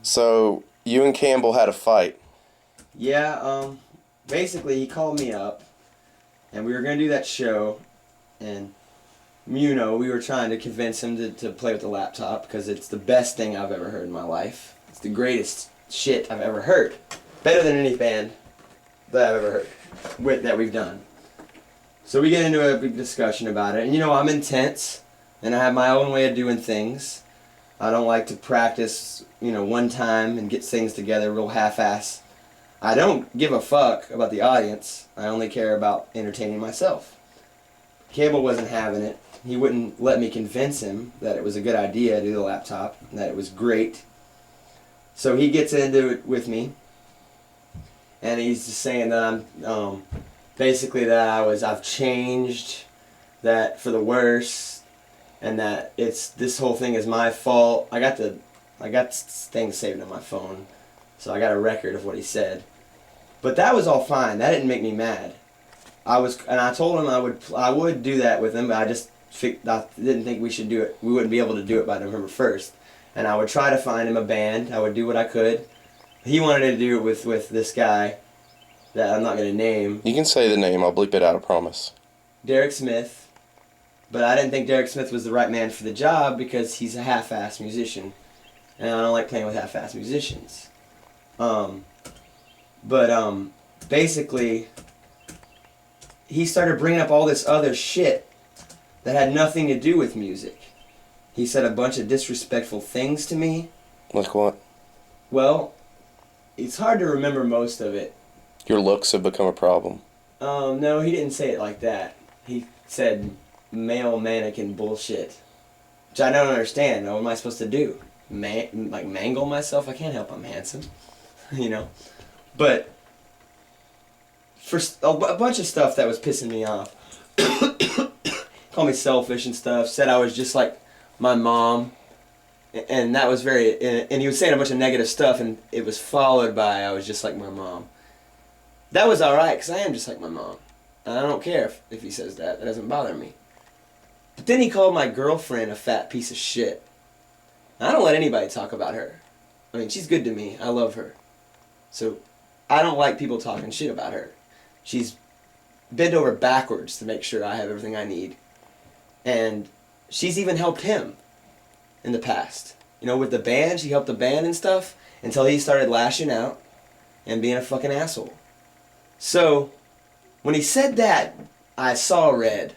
So, you and Campbell had a fight. Yeah, basically he called me up, and we were gonna do that show, and we were trying to convince him to play with the laptop because it's the best thing I've ever heard in my life. It's the greatest shit I've ever heard. Better than any band that I've ever heard that we've done. So we get into a big discussion about it, and I'm intense, and I have my own way of doing things. I don't like to practice, one time and get things together real half-ass. I don't give a fuck about the audience. I only care about entertaining myself. Campbell wasn't having it. He wouldn't let me convince him that it was a good idea to do the laptop, and that it was great. So he gets into it with me, and he's just saying that basically that I've changed, that for the worse, and that this whole thing is my fault. I got things saved on my phone, so I got a record of what he said. But that was all fine. That didn't make me mad. I told him I would do that with him, but I didn't think we should do it. We wouldn't be able to do it by November 1st. And I would try to find him a band. I would do what I could. He wanted to do it with this guy that I'm not going to name. You can say the name, I'll bleep it out, I promise. Derek Smith. But I didn't think Derek Smith was the right man for the job because he's a half-ass musician. And I don't like playing with half-ass musicians. Basically, he started bringing up all this other shit that had nothing to do with music. He said a bunch of disrespectful things to me. Like what? Well, it's hard to remember most of it. Your looks have become a problem. No, he didn't say it like that. He said male mannequin bullshit, which I don't understand. What am I supposed to do? Mangle myself? I can't help I'm handsome, But for a bunch of stuff that was pissing me off. Called me selfish and stuff. Said I was just like my mom, and that was and he was saying a bunch of negative stuff, and it was followed by I was just like my mom. That was alright, because I am just like my mom. And I don't care if he says that. That doesn't bother me. But then he called my girlfriend a fat piece of shit. I don't let anybody talk about her. I mean, she's good to me. I love her. So I don't like people talking shit about her. She's bent over backwards to make sure I have everything I need. And she's even helped him in the past. With the band, she helped the band and stuff until he started lashing out and being a fucking asshole. So, when he said that, I saw red.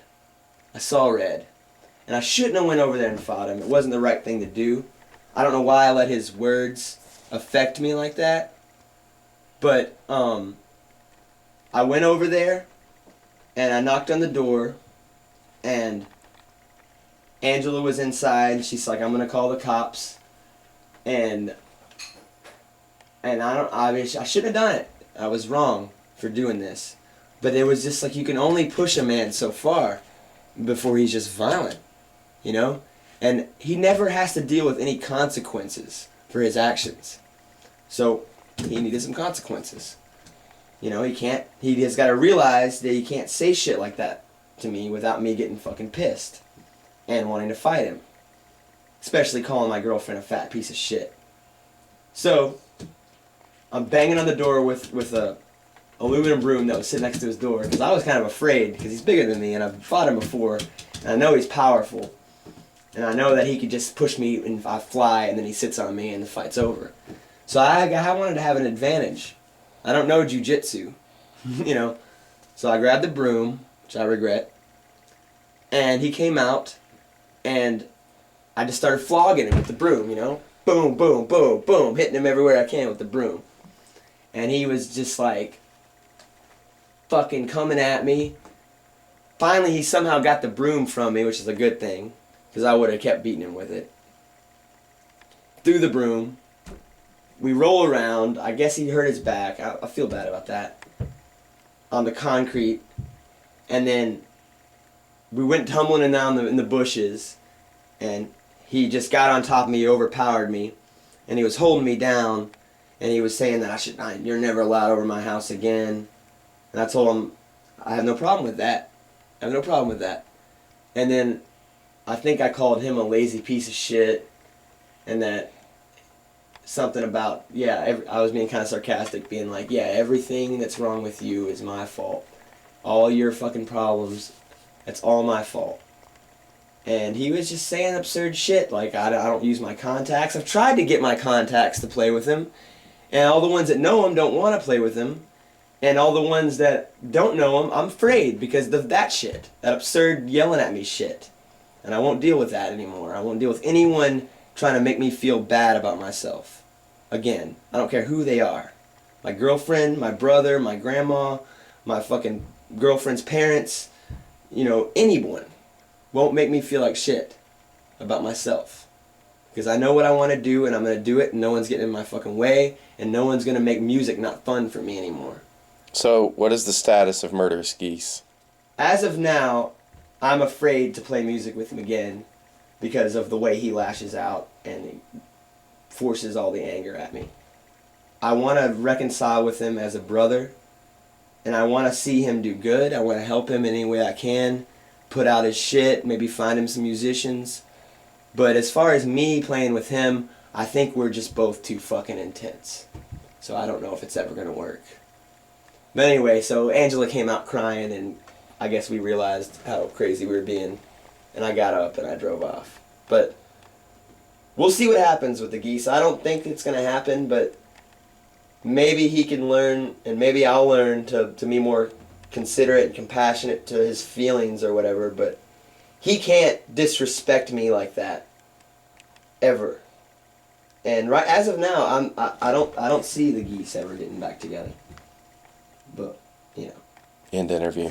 And I shouldn't have went over there and fought him. It wasn't the right thing to do. I don't know why I let his words affect me like that. But, I went over there, and I knocked on the door, and Angela was inside. She's like, I'm gonna call the cops. And I shouldn't have done it. I was wrong for doing this. But it was just like you can only push a man so far before he's just violent, And he never has to deal with any consequences for his actions. So he needed some consequences. He has got to realize that he can't say shit like that to me without me getting fucking pissed and wanting to fight him. Especially calling my girlfriend a fat piece of shit. So I'm banging on the door with a aluminum broom that was sitting next to his door because I was kind of afraid because he's bigger than me and I've fought him before and I know he's powerful and I know that he could just push me and I fly and then he sits on me and the fight's over. So I wanted to have an advantage. I don't know jiu-jitsu, So I grabbed the broom, which I regret, and he came out and I just started flogging him with the broom, Boom, boom, boom, boom, hitting him everywhere I can with the broom. And he was just like fucking coming at me. Finally, he somehow got the broom from me, which is a good thing, because I would have kept beating him with it. Threw the broom. We roll around. I guess he hurt his back. I feel bad about that. On the concrete. And then we went tumbling down in the bushes. And he just got on top of me, overpowered me. And he was holding me down. And he was saying that you're never allowed over my house again. And I told him, I have no problem with that. And then I think I called him a lazy piece of shit. And that something about, I was being kind of sarcastic, being like, yeah, everything that's wrong with you is my fault. All your fucking problems, that's all my fault. And he was just saying absurd shit, like, I don't use my contacts. I've tried to get my contacts to play with him, and all the ones that know him don't want to play with him, and all the ones that don't know him, I'm afraid because of that shit, that absurd yelling at me shit. And I won't deal with that anymore. I won't deal with anyone trying to make me feel bad about myself. Again, I don't care who they are. My girlfriend, my brother, my grandma, my fucking girlfriend's parents, anyone won't make me feel like shit about myself. Because I know what I want to do, and I'm going to do it, and no one's getting in my fucking way, and no one's going to make music not fun for me anymore. So, what is the status of Murderous Geese? As of now, I'm afraid to play music with him again because of the way he lashes out and he forces all the anger at me. I want to reconcile with him as a brother, and I want to see him do good. I want to help him in any way I can, put out his shit, maybe find him some musicians. But as far as me playing with him, I think we're just both too fucking intense. So I don't know if it's ever going to work. But anyway, so Angela came out crying, and I guess we realized how crazy we were being, and I got up and I drove off. But we'll see what happens with the Geese. I don't think it's going to happen, but maybe he can learn, and maybe I'll learn to be more considerate and compassionate to his feelings or whatever, but he can't disrespect me like that ever. And right as of now, I don't see the Geese ever getting back together. But, End interview.